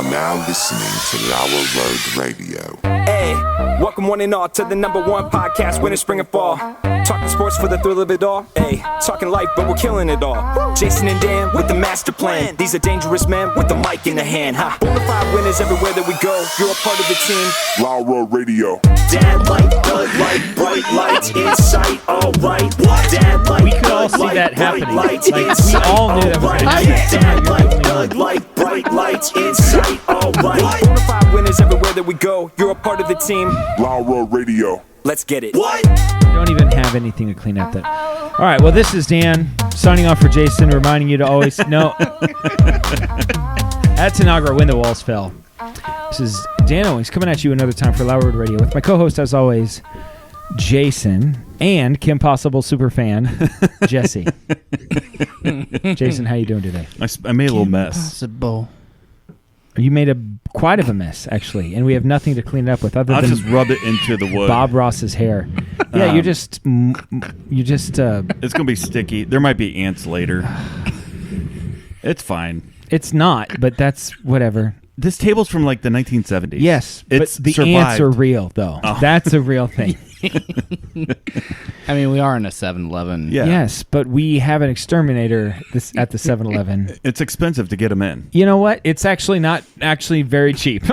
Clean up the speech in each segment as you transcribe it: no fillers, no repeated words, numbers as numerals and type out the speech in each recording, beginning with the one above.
are now listening to Lauer Road Radio. Hey, welcome one and all to the #1 podcast, winter, spring, and fall. Talking sports for the thrill of it all. Hey, talking life, but we're killing it all. Jason and Dan with the master plan. These are dangerous men with the mic in the hand. Ha! Bonafide winners everywhere that we go. You're a part of the team. Lauer Radio. Dad light, good light, bright lights in sight. All right. Dad light, we could all see that happening. Like we all knew that was going to happen. Dad light, good light, bright lights in sight. All right. Bonafide winners everywhere that we go. You're a part of the team. Lauer Radio. Let's get it. What? We don't even have anything to clean up that. All right, well, this is Dan signing off for Jason, reminding you to always no. At Tanagra, when the walls fell. This is Dan Owings coming at you another time for LauerRoadRadio with my co-host, as always, Jason, and Kim Possible superfan, Jesse. Jason, how you doing today? I made a little mess. Possible. You made quite of a mess, actually, and we have nothing to clean it up with other I'll than just rub it into the wood. Bob Ross's hair. Yeah, you just. It's gonna be sticky. There might be ants later. It's fine. It's not, but that's whatever. This table's from like the 1970s. Yes, it's but the survived. ants are real, though. Oh. That's a real thing. I mean, we are in a 7-Eleven. Yeah. Yes, but we have an exterminator at the 7-Eleven. It's expensive to get them in. You know what? It's actually not very cheap.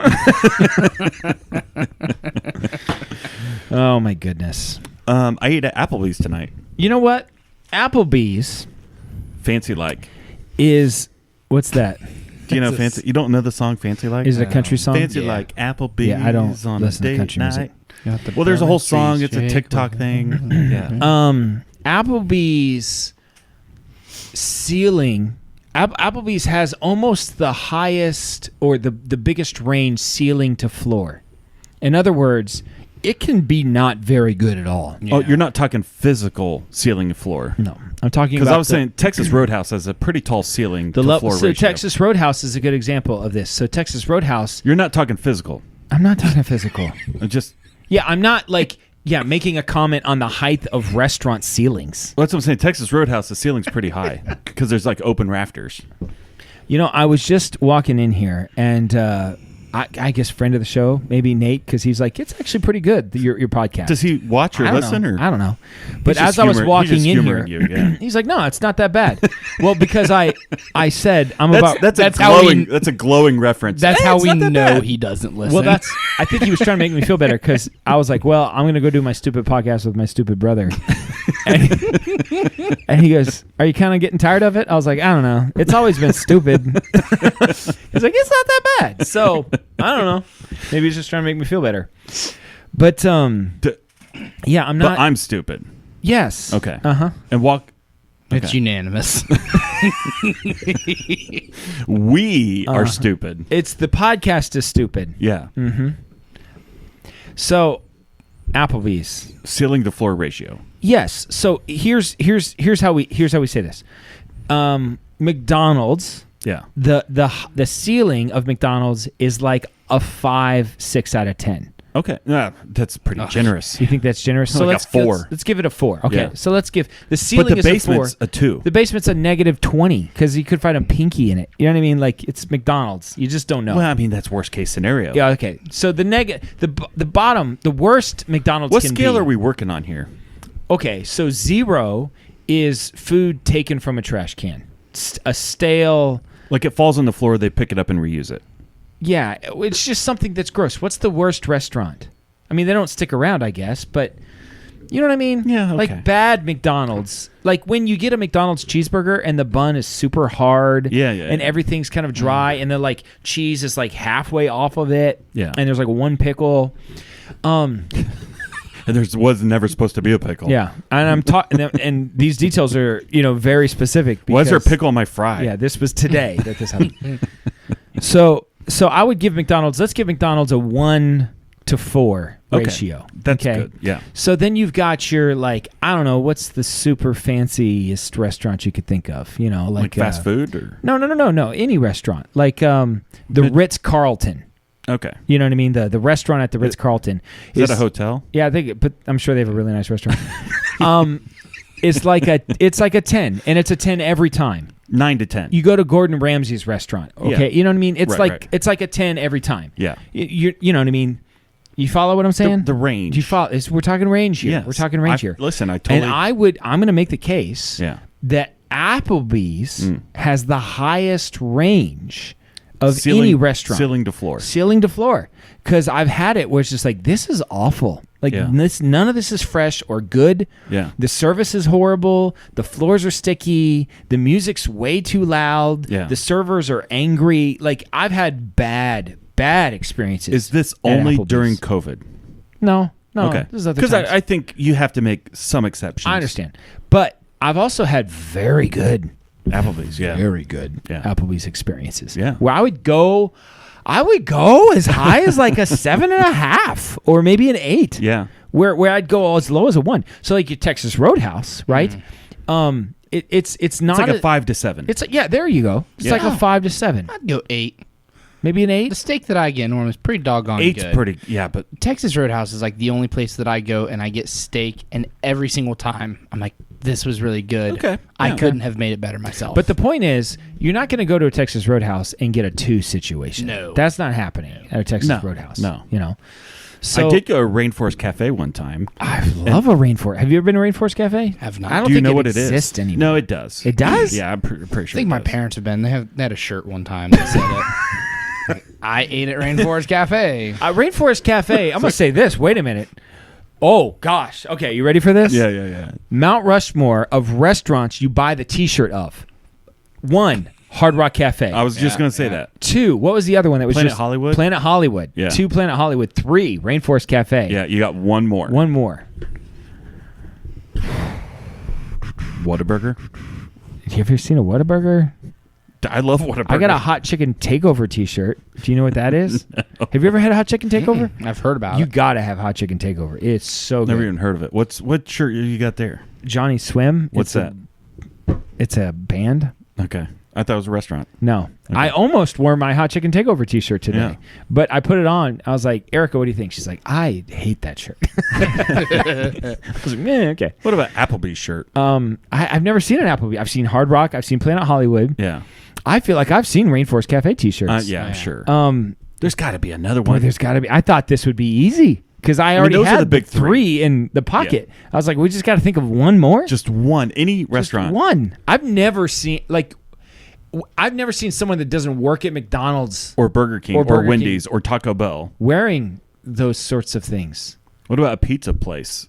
Oh, my goodness. I ate at Applebee's tonight. You know what? Applebee's Fancy Like. is... What's that? Do you know Fancy? You don't know the song Fancy Like? Is it a country song? Fancy Like Applebee's Yeah, I don't on listen a to date country night. music. Well, there's a whole song. It's a TikTok thing. Yeah. Applebee's ceiling... Applebee's has almost the highest or the biggest range ceiling to floor. In other words... It can be not very good at all. Yeah. Oh, you're not talking physical ceiling to floor. No, I'm talking about... Because I was saying Texas Roadhouse has a pretty tall ceiling to floor so ratio. Texas Roadhouse is a good example of this. So Texas Roadhouse... You're not talking physical. I'm not talking physical. Just... Yeah, I'm not making a comment on the height of restaurant ceilings. Well, that's what I'm saying. Texas Roadhouse, the ceiling's pretty high because there's like open rafters. You know, I was just walking in here and... I guess friend of the show, maybe Nate, because he's like, it's actually pretty good, your podcast. Does he watch or listen? Or? I don't know. But as I was walking in here, he's like, no, it's not that bad. Well, because I said, that's a glowing reference. That's how we know he doesn't listen. Well, I think he was trying to make me feel better because I was like, well, I'm going to go do my stupid podcast with my stupid brother. And he goes, are you kind of getting tired of it? I was like, I don't know. It's always been stupid. He's like, it's not that bad. So, I don't know. Maybe he's just trying to make me feel better. But, yeah, I'm not. But I'm stupid. Yes. Okay. Uh-huh. And walk. Okay. It's unanimous. We are stupid. It's the podcast is stupid. Yeah. Mm-hmm. So, Applebee's ceiling to floor ratio. Yes. So here's how we say this. McDonald's. Yeah. The ceiling of McDonald's is like a 5-6 out of 10. Okay. Yeah, that's pretty generous. You think that's generous? So like let's a 4. Let's give it a 4. Okay. Yeah. So let's give the ceiling but the is a 4. basement's a 2. The basement's a -20 because you could find a pinky in it. You know what I mean? Like it's McDonald's. You just don't know. Well, I mean that's worst case scenario. Yeah. Okay. So the bottom, the worst McDonald's. What can scale be, are we working on here? Okay. So 0 is food taken from a trash can. A stale. Like it falls on the floor, they pick it up and reuse it. Yeah, it's just something that's gross. What's the worst restaurant? I mean, they don't stick around, I guess, but you know what I mean? Yeah, okay. Like bad McDonald's. Like when you get a McDonald's cheeseburger and the bun is super hard and everything's kind of dry and the like cheese is like halfway off of it. Yeah. And there's like one pickle. And there was never supposed to be a pickle. Yeah. And I'm talking and these details are, very specific. Why is there a pickle on my fry? Yeah, this was today that this happened. So I would give let's give McDonald's a 1-to-4 ratio. That's good. Yeah. So then you've got your I don't know, what's the super fanciest restaurant you could think of? Like fast food or no, any restaurant. Like the Ritz-Carlton. Okay. You know what I mean? The restaurant at the Ritz-Carlton. Is that a hotel? Yeah, I think but I'm sure they have a really nice restaurant. It's like a 10 and it's a 10 every time. 9 to 10. You go to Gordon Ramsay's restaurant, okay? Yeah. You know what I mean? It's Right. it's like a 10 every time. Yeah. You know what I mean? You follow what I'm saying? The range. Do you follow? We're talking range here. Yes. We're talking range here. Listen, I totally. And I'm going to make the case that Applebee's has the highest range of any restaurant. Ceiling to floor. Ceiling to floor. Because I've had it where it's just like, this is awful. Like, none of this is fresh or good. Yeah. The service is horrible. The floors are sticky. The music's way too loud. Yeah. The servers are angry. Like, I've had bad experiences. Is this at only Applebee's. during COVID? No. Okay. Because I think you have to make some exceptions. I understand. But I've also had very good Applebee's, very good Yeah. Applebee's experiences. Yeah. Where I would go as high as like a 7.5 or maybe an 8. Yeah. Where I'd go as low as a 1. So like your Texas Roadhouse, right? It's not It's like a 5 to 7. It's there you go. It's like a 5 to 7. I'd go 8. Maybe an 8. The steak that I get normally is pretty doggone 8's good. pretty, but Texas Roadhouse is like the only place that I go and I get steak, and every single time I'm like, this was really good. Okay. I Yeah. couldn't have made it better myself. But the point is, you're not going to go to a Texas Roadhouse and get a 2 situation. No. That's not happening at a Texas No. Roadhouse. No. You know? So I did go to Rainforest Cafe one time. I love a Rainforest. Have you ever been to Rainforest Cafe? Have not. I don't Do you think know it what it is? exists anymore. No, it does. It does? Yeah, I'm pretty sure. I think my parents have been. They had a shirt one time that said it. I ate at Rainforest Cafe. Rainforest Cafe. I'm going to say this. Wait a minute. Oh, gosh. Okay, you ready for this? Yeah. Mount Rushmore of restaurants you buy the T-shirt of. 1, Hard Rock Cafe. I was just going to say that. 2, what was the other one that was Planet just Hollywood? Planet Hollywood. Yeah. 2, Planet Hollywood. 3, Rainforest Cafe. Yeah, you got one more. One more. Whataburger. Have you ever seen a Whataburger? I love Whataburger. I got a hot chicken takeover T-shirt. Do you know what that is? No. Have you ever had a hot chicken takeover? I've heard about You it. gotta have hot chicken takeover. It's so good. Never even heard of it. What shirt you got there? Johnny Swim. What's that? It's a band. Okay. I thought it was a restaurant. No. Okay. I almost wore my hot chicken takeover T-shirt today, Yeah. but I put it on. I was like, Erica, what do you think? She's like, I hate that shirt. I was like, okay. What about Applebee's shirt? I've never seen an Applebee. I've seen Hard Rock. I've seen Planet Hollywood. Yeah. I feel like I've seen Rainforest Cafe T-shirts. Yeah, I'm sure. Um, There's got to be another boy, one. there's got to be. I thought this would be easy because I already those are had the big three in the pocket. I was like, we just got to think of one more. Just one. Any restaurant. One. I've never seen someone that doesn't work at McDonald's Or Burger King. Or Or, Burger Wendy's. Or Taco Bell. wearing those sorts of things. What about a pizza place?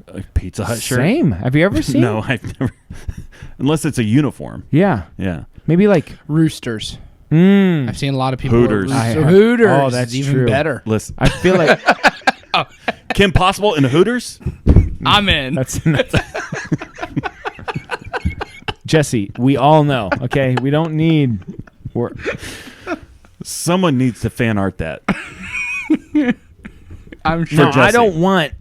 A Pizza Hut shirt? Same. Have you ever seen? No, I've never. Unless it's a uniform. Yeah. Yeah. Maybe like. Roosters. Mm, I've seen a lot of people. Hooters. Hooters. Oh, that's is even true. better. Listen. I feel like Kim Possible in Hooters? I'm in. that's. Jesse, we all know. Okay, we don't need. Someone needs to fan art that. I'm sure. No, I don't want.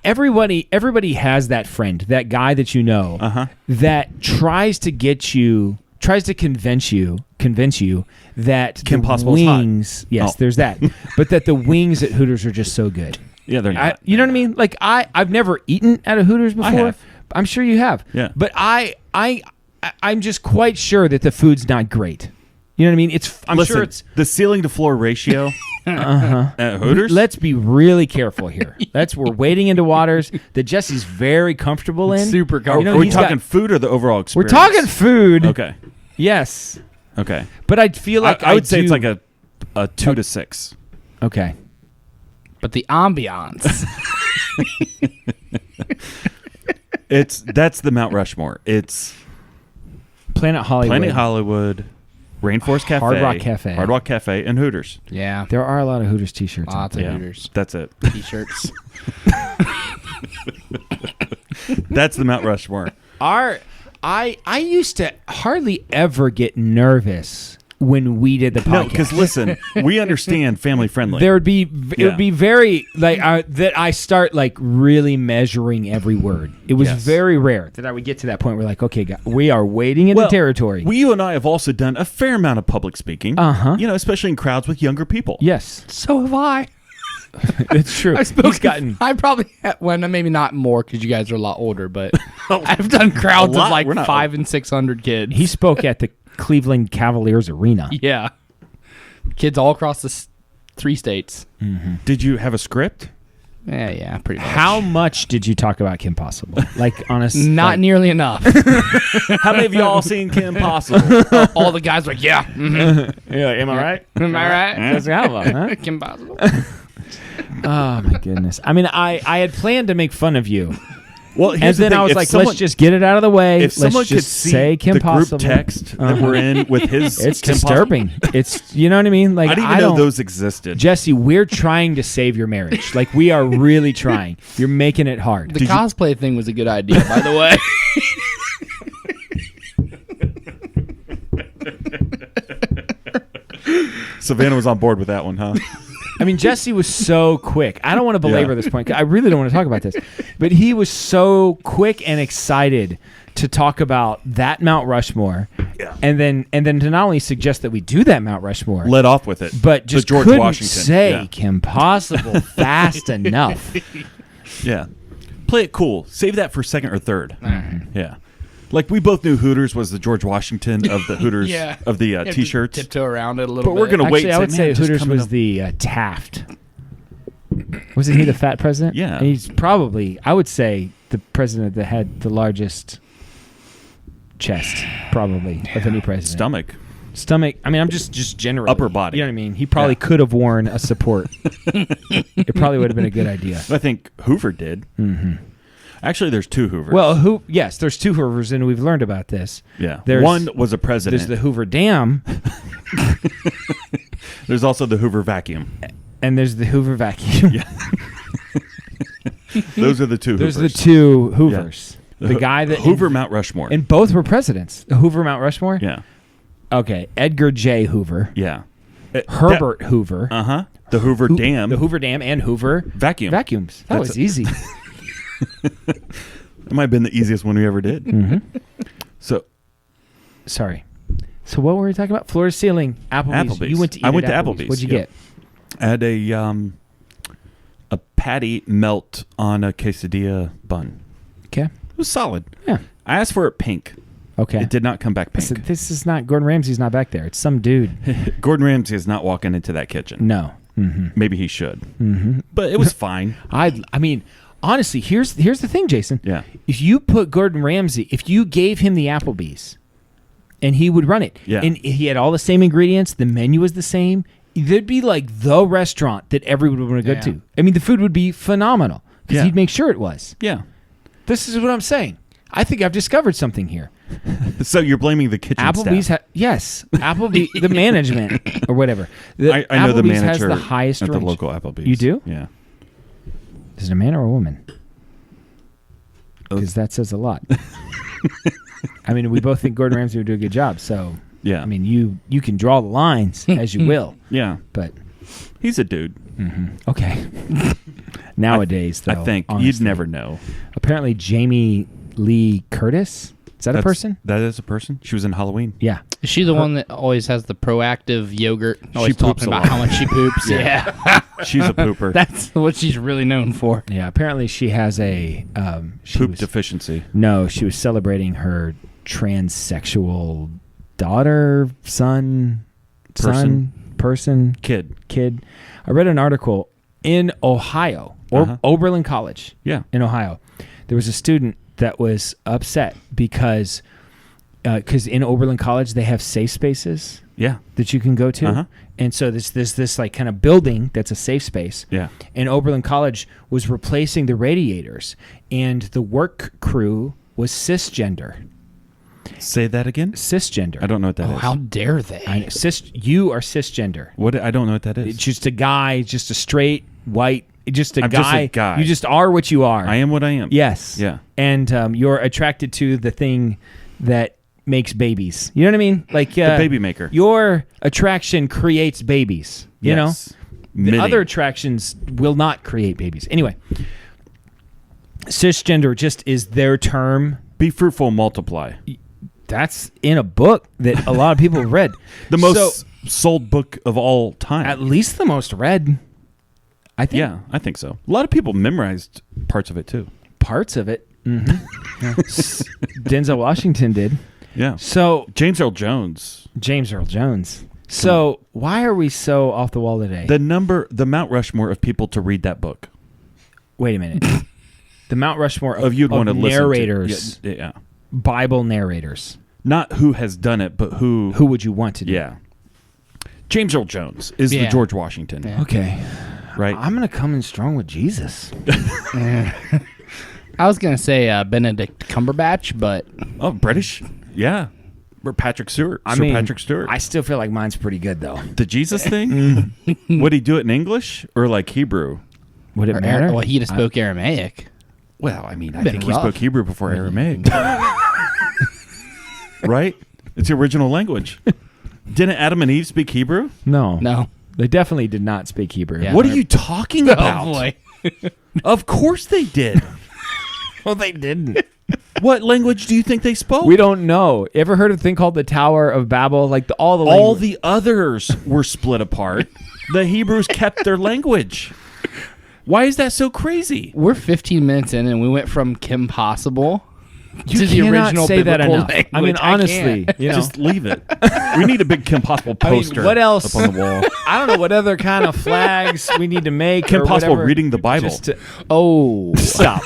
Everybody has that friend, that guy that you know, that tries to convince you that Kim the Possible's hot. wings. Yes, Oh. there's that, but that the wings at Hooters are just so good. Yeah, they're not. You know what I mean? Like I've never eaten at a Hooters before. have. I'm sure you have. Yeah. But I'm just quite sure that the food's not great. You know what I mean? I'm Listen, sure it's. the ceiling to floor ratio at Hooters. Let's be really careful here. We're wading into waters that Jesse's very comfortable in. Super comfortable. You know, Are we he's talking got- food or the overall We're experience? talking food. Okay. Yes, Okay. but I feel like I would say it's do- like a 2 to 6. Okay. But the ambiance. That's the Mount Rushmore. It's Planet Hollywood. Planet Hollywood, Rainforest Cafe, Hard Rock Cafe. and Hooters. Yeah. There are a lot of Hooters T-shirts. out Lots there. of Yeah, Hooters. that's it. T-shirts. That's the Mount Rushmore. I used to hardly ever get nervous when we did the podcast. No, because listen, we understand family friendly. It would be very like that I start like really measuring every word. It was Yes. very rare that I would get to that point where like, okay, we are wading into territory. You and I have also done a fair amount of public speaking. Uh-huh. You know, especially in crowds with younger people. Yes. So have I. It's true. He's gotten. I probably well, maybe not more because you guys are a lot older, but I've done crowds of like 500 and 600 kids. He spoke at the Cleveland Cavaliers Arena. Yeah, kids all across the 3 states. Mm-hmm. Did you have a script? Yeah, pretty much. How much did you talk about Kim Possible? Like, honestly, Not nearly enough. How many of y'all seen Kim Possible? All the guys were like, yeah. Mm-hmm. Yeah, am I right? Am I right? That's how about, huh? Kim Possible. Oh my goodness! I mean, I had planned to make fun of you, Well, and here's the then thing. I was If like, someone- let's just get it out of the way. If someone let's could just see say Kim the Possible. group text that we're in with his, It's Kim disturbing. It's you know what I mean. Like Possible, I didn't even know those existed. Jesse, we're trying to save your marriage. Like we are really trying. You're making it hard. The cosplay thing was a good idea, by the way. Savannah was on board with that one, huh? I mean, Jesse was so quick. I don't want to belabor this point. I really don't want to talk about this. But he was so quick and excited to talk about that Mount Rushmore. Yeah. And then to not only suggest that we do that Mount Rushmore, Let off with it. but The just George couldn't Washington. say Yeah. Kim Possible fast enough. Yeah. Play it cool. Save that for second or third. Mm-hmm. Yeah. Like we both knew Hooters was the George Washington of the Hooters Yeah. of the You have to T-shirts. tiptoe around it a little But bit. we're gonna wait. Actually, I would "Man, say just Hooters coming was up." the Taft. Wasn't he the fat president? Yeah. And he's probably, I would say, the president that had the largest chest, probably, of any president. Stomach. I mean, I'm just generally. Upper body. You know what I mean? He probably could have worn a support. It probably would have been a good idea. I think Hoover did. Mm-hmm. Actually, there's 2 Hoovers. Well, yes, there's 2 Hoovers, and we've learned about this. yeah. there's- One was a president. There's the Hoover Dam, There's also the Hoover vacuum. and there's the Hoover Vacuum. Yeah. Those are the 2 There's Hoovers. the 2 Hoovers. Yeah. The guy that Hoover Mount Rushmore. and both were presidents. The Hoover Mount Rushmore. yeah. Okay, Edgar J. Hoover, Yeah. Herbert Hoover, Uh-huh. The Hoover Dam. the Hoover Dam, and Hoover Vacuum. vacuums. That That's was easy. It might have been the easiest one we ever did. Mm-hmm. So Sorry. So what were we talking about? Floor to ceiling. Applebee's. You went to eat I went at to Applebee's. What'd you Yeah. get? I had a patty melt on a quesadilla bun. Okay. It was solid. Yeah. I asked for it pink. Okay. It did not come back I said, pink. this is not Gordon Ramsay's not back there. It's some dude. Gordon Ramsay is not walking into that kitchen. No. Mm-hmm. Maybe he should. Mm-hmm. But it was fine. I mean, honestly, here's the thing, Jason. Yeah. If you put Gordon Ramsay, if you gave him the Applebee's, and he would run it, Yeah. and he had all the same ingredients, the menu was the same, there'd be like the restaurant that everyone would want to go Yeah. to. I mean, the food would be phenomenal because Yeah. he'd make sure it was. Yeah. This is what I'm saying. I think I've discovered something here. So you're blaming the kitchen Applebee's, staff. yes, Applebee, the management or whatever. I know the Applebee's manager has the highest at the range. local Applebee's. You do? Yeah. Is it a man or a woman? Oh. Because that says a lot. I mean, we both think Gordon Ramsay would do a good job. So, Yeah. I mean, you can draw the lines as you will, Yeah. but He's a dude. okay. Nowadays, though, I think honestly. you'd never know. Apparently, Jamie Lee Curtis. Is that a person? That is a person. She was in Halloween. Yeah. Is she the one that always has the proactive yogurt? Always poops talking a about lot. how much she poops. Yeah. She's a pooper. That's what she's really known for. Yeah. Apparently, she has a Poop deficiency. No, she was celebrating her transsexual daughter, person, kid. I read an article in Ohio, Oberlin College. Yeah. In Ohio, there was a student that was upset because in Oberlin College they have safe spaces Yeah. that you can go to, Uh-huh. and so this like kind of building that's a safe space. Yeah. And Oberlin College was replacing the radiators, and the work crew was cisgender. Say that again. Cisgender. I don't know what that is. How dare they? I know. You are cisgender. What? I don't know what that is. It's just a guy, just a straight white, just a I'm guy. just a guy. You just are what you are. I am what I am. Yes. Yeah. And you're attracted to the thing that makes babies. You know what I mean? Like The baby maker. Your attraction creates babies. You Yes. know, the Knitting. other attractions will not create babies. Anyway, cisgender just is their term. Be fruitful, multiply. That's in a book that a lot of people have read. The most So, sold book of all time. at least the most read. I think I think so. A lot of people memorized parts of it too. parts of it. Mm-hmm. Denzel Washington did. Yeah. So James Earl Jones. So why are we so off the wall today? The Mount Rushmore of people to read that book. Wait a minute. The Mount Rushmore Of you'd want to narrators, listen to. Yeah. Bible narrators. Not who has done it, but who. Who would you want to do? Yeah. James Earl Jones is the George Washington. Yeah. Okay. Right. I'm going to come in strong with Jesus. I was gonna say Benedict Cumberbatch, but Oh, British? Yeah. Or Patrick Stewart. Patrick Stewart. I still feel like mine's pretty good, though. The Jesus thing? Would he do it in English or like Hebrew? Would it matter? well, he'd have spoke Aramaic. Well, I mean, I Been think he rough. spoke Hebrew before Aramaic. Right? It's the original language. Didn't Adam and Eve speak Hebrew? No. No. They definitely did not speak Hebrew. Yeah. What are you talking about? Oh boy. Of course they did. Well, they didn't. What language do you think they spoke? We don't know. Ever heard of a thing called the Tower of Babel? Like all the All language- the others were split apart. The Hebrews kept their language. Why is that so crazy? We're 15 minutes in, and we went from Kim Possible You to the cannot original say that biblical enough. language. I mean, honestly, can't. you know, Just leave it. We need a big Kim Possible I mean, poster. what else? up on the wall? I don't know what other kind of flags we need to make. Kim or Possible whatever. reading the Bible. Just to- Oh, stop.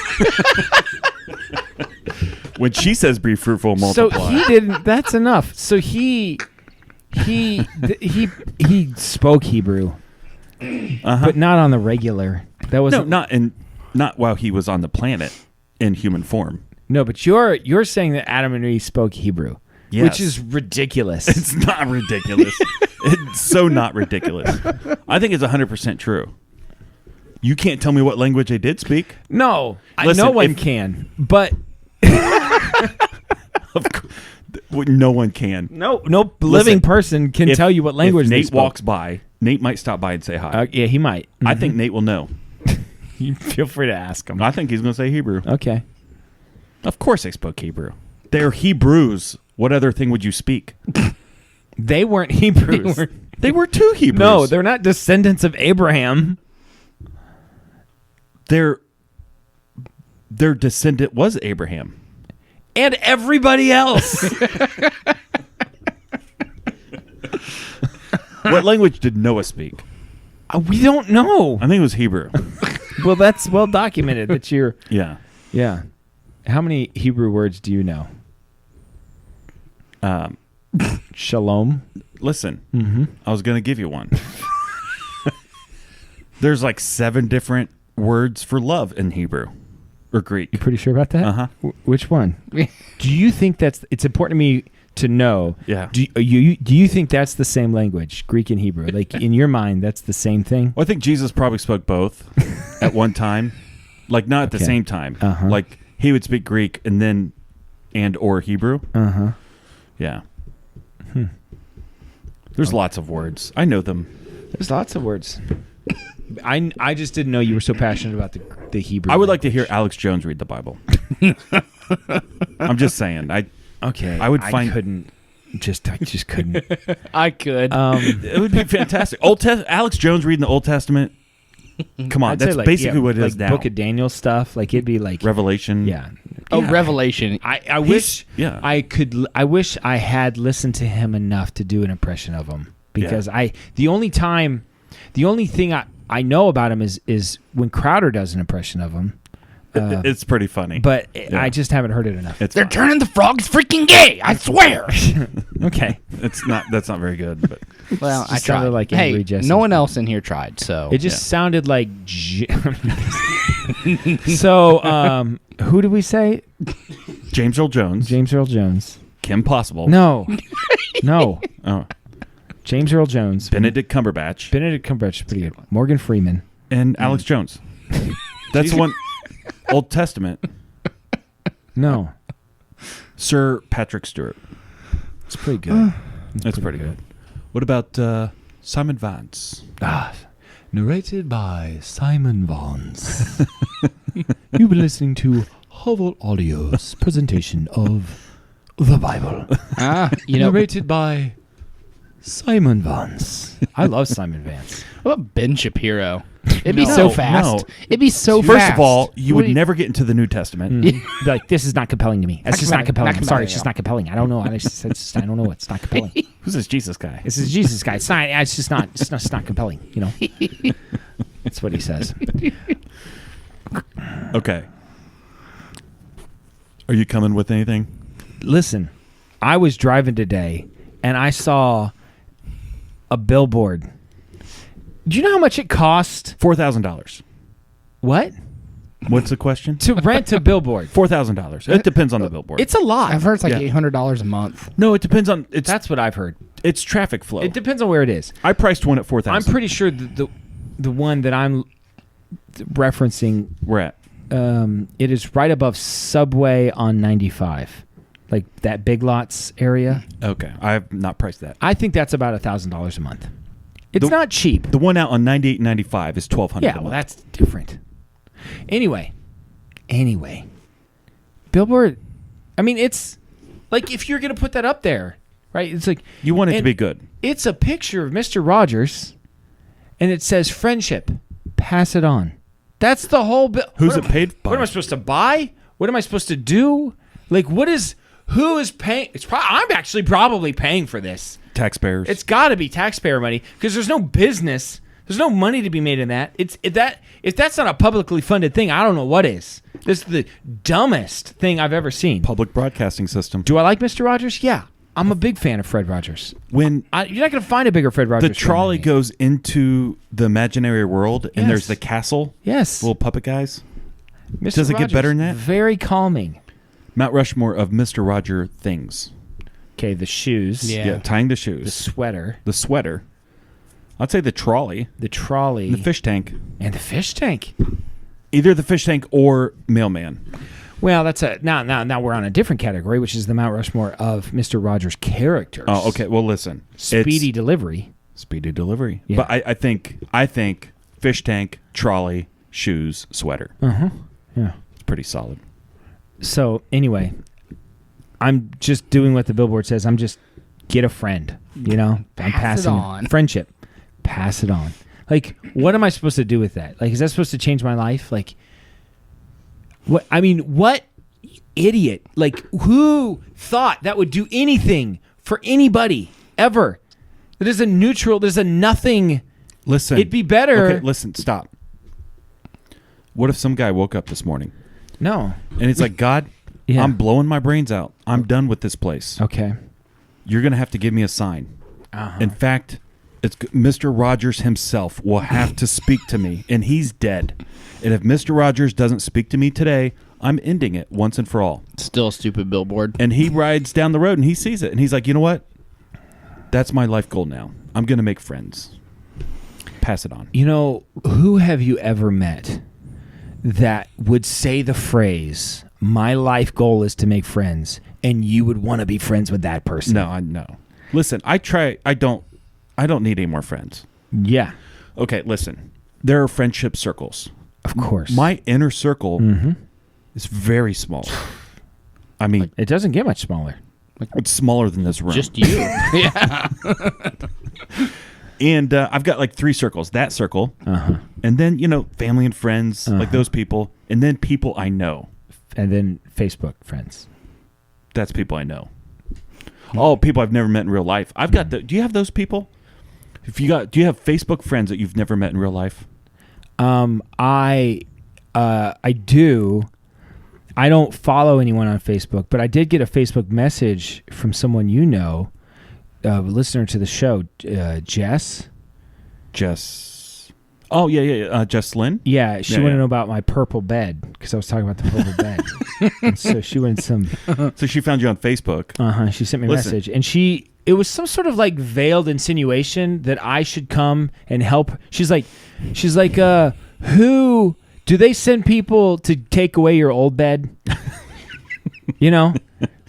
When she says "be fruitful, So multiply." he didn't. That's enough. So he spoke Hebrew, but not on the regular. That was not while he was on the planet in human form. no. But you're saying that Adam and Eve spoke Hebrew, Yes. which is ridiculous. It's not ridiculous. It's so not ridiculous. I think it's 100% true. You can't tell me what language they did speak. no, Listen, no one if- can. But Of course, no one can. no living Listen, person can If- tell you what language if they Nate spoke. walks by, Nate might stop by and say hi. Yeah, he might. I think Nate will know. You feel free to ask him. I think he's going to say Hebrew. Okay. Of course they spoke Hebrew. They're Hebrews. What other thing would you speak? They weren't Hebrews. They were two Hebrews. No, they're not descendants of Abraham. Their descendant was Abraham. And everybody else. What language did Noah speak? We don't know. I think it was Hebrew. Well, that's well documented that you're. Yeah. Yeah. How many Hebrew words do you know? Shalom. Listen, Mm-hmm. I was going to give you one. There's like 7 different words for love in Hebrew or Greek. You pretty sure about that? Uh-huh. Which one? Do you think it's important to me to know? Yeah. Do you think that's the same language, Greek and Hebrew? Like in your mind, that's the same thing? Well, I think Jesus probably spoke both at one time. Like not at the Okay. same time. Uh-huh. Like he would speak Greek and then or Hebrew. Uh-huh. Yeah. There's lots of words. I know them. There's lots of words. I just didn't know you were so passionate about the Hebrew. I would like to hear language. Alex Jones read the Bible. I'm just saying. I would find- I just couldn't. I could. it would be fantastic. Alex Jones reading the Old Testament. Come on, I'd that's say, like, basically what it is like now. Book of Daniel stuff. Like it'd be like Revelation. yeah. Revelation. I wish yeah. I wish I had listened to him enough to do an impression of him because the only thing I know about him is when Crowder does an impression of him. It's pretty funny. But I just haven't heard it enough. It's They're fine. turning the frogs freaking gay. I swear. Okay. That's not very good, but Well, I Just sounded tried. like hey, Angry Jesse. no one else in here tried. So It just sounded like So, who did we say? James Earl Jones, James Earl Jones. Kim Possible. No. No. Oh. James Earl Jones. Benedict Cumberbatch Benedict Cumberbatch is pretty good. Morgan Freeman. and Alex Jones. That's the one. Old Testament. No. Sir Patrick Stewart. It's pretty good. That's pretty good. What about Simon Vance? Narrated by Simon Vance. You've been listening to Hovel Audio's presentation of the Bible. Narrated by Simon Vance. I love Simon Vance. What about Ben Shapiro? It'd be No, so fast. no. It'd be so fast. First of all, you What would do never get into the New Testament. Be like, this is not compelling to me. That's just not compelling. I'm sorry, it's just not not compelling. I don't know. I don't know. It's not compelling. Who's this Jesus guy? This is Jesus guy. It's not. It's just not. It's not compelling. You know. That's what he says. Okay. Are you coming with anything? Listen, I was driving today and I saw a billboard. Do you know how much it cost? $4,000. What? What's the question? To rent a billboard. $4,000. It depends on the billboard. It's a lot. I've heard it's like Yeah. $800 a month. No, it depends on That's what I've heard. it's traffic flow. It depends on where it is. I priced one at $4,000. I'm pretty sure the one that I'm referencing, We're at. it is right above Subway on 95, like that Big Lots area. Okay, I have not priced that. I think that's about $1,000 a month. It's not cheap. The one out on 98 and 95 is $1,200. Yeah, well, that's different. Anyway, billboard. I mean, it's like if you're gonna put that up there, right? It's like You want it to and be good. It's a picture of Mr. Rogers, and it says "Friendship, pass it on." That's the whole bill. Who's it paid by? What am I supposed to buy? What am I supposed to do? Like, who is paying? I'm actually probably paying for this. Taxpayers. It's got to be taxpayer money because there's no business. There's no money to be made in that. If that's not a publicly funded thing, I don't know what is. This is the dumbest thing I've ever seen. public broadcasting system. Do I like Mr. Rogers? Yeah. I'm a big fan of Fred Rogers. When You're not going to find a bigger Fred Rogers the fan trolley than me. goes into the imaginary world and Yes. there's the castle, Yes. little puppet guys. Mr. does it get Rogers, better than that? Very calming. Mount Rushmore of Mr. Roger things. Okay, the shoes. Yeah. Tying the The shoes. sweater. The sweater. I'd say the trolley. The trolley. The fish tank. And the fish tank. Either the fish tank or mailman. Well, that's now we're on a different category, which is the Mount Rushmore of Mr. Rogers characters. Oh, okay. Well, listen. Speedy It's delivery. speedy delivery. Yeah. But I think fish tank, trolley, shoes, sweater. Yeah. It's pretty solid. So anyway, I'm just doing what the billboard says. I'm just get a friend. You know, I'm Pass it passing on. friendship. Pass it on. Like, what am I supposed to do with that? Like, is that supposed to change my life? Like, what? I mean, what idiot? Like, who thought that would do anything for anybody ever? That is a neutral. There's a nothing. Listen. It'd be better. Okay, listen, stop. What if some guy woke up this morning No. and it's like, God, Yeah. I'm blowing my brains out. I'm done with this place. Okay. You're going to have to give me a sign. In fact, Mr. Rogers himself will have to speak to me, and he's dead. And if Mr. Rogers doesn't speak to me today, I'm ending it once and for all. Still a stupid billboard. And he rides down the road, and he sees it, and he's like, you know what? That's my life goal now. I'm going to make friends. Pass it on. You know, who have you ever met that would say the phrase, my life goal is to make friends, and you would want to be friends with that person? No, I know. Listen, I don't need any more friends. Yeah, Okay, listen. There are friendship circles. of course. My inner circle is very small. I mean, It doesn't get much smaller. it's smaller than this room. Just you. Yeah. And I've got like 3 circles. That circle, and then family and friends, like those people, and then people I know. And then Facebook friends. That's people I know. Oh, people I've never met in real life. I've got do you have those people? Do you have Facebook friends that you've never met in real life? I do. I don't follow anyone on Facebook, but I did get a Facebook message from someone you know, a listener to the show, Jess. Oh, yeah. Jess Lynn? Yeah, she Yeah, wanted to yeah. know about my purple bed because I was talking about the purple bed. And so she wanted some. So she found you on Facebook. She sent me a Listen. message, and it was some sort of like veiled insinuation that I should come and help. She's like, who do they send people to take away your old bed?